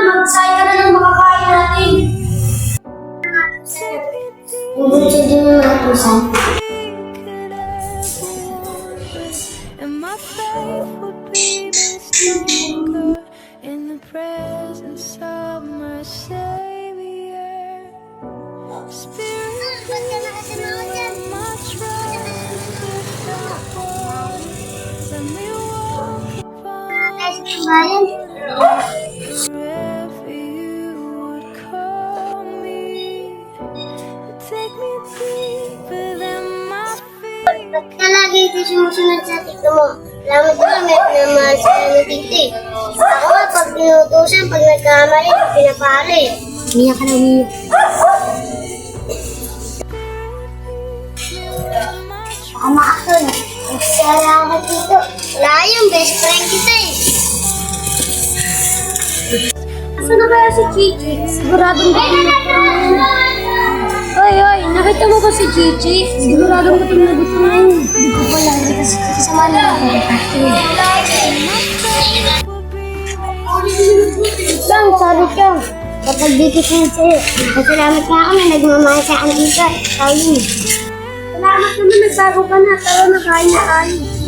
Magsaya ka na ng makakain natin. Bubutid din yung mga pusan. And my faith would be made stronger in the presence of my Savior. Spirit, my trust without one. Let me walk upon wherever you would call me. Take me deeper than my feet. Ba't ka lagi ito sumusunod sa tito mo? Alam mo ba, may pinamahal sila ng tito eh. Ako nga, pag tinutusan, pag nagkamali, pinapali. Umiyak ka na umiyak. Tama ako na. Nagsala ako dito. Wala yung best friend kita eh. Asa na kaya si Chichi? Siguradong gutom na gutom na yun. Oy, nakita mo ba si Chichi? Siguradong gutom na gutom na yun. Hindi ko pala. Kasi kasama na ako. Lang, sorry ka. Kapag dito ko sa'yo. Salamat nga kami. Nagmamahal sa akin dito. Ikaw yun. Salamat naman. Nagbago ka na. Tara na, kain na kain.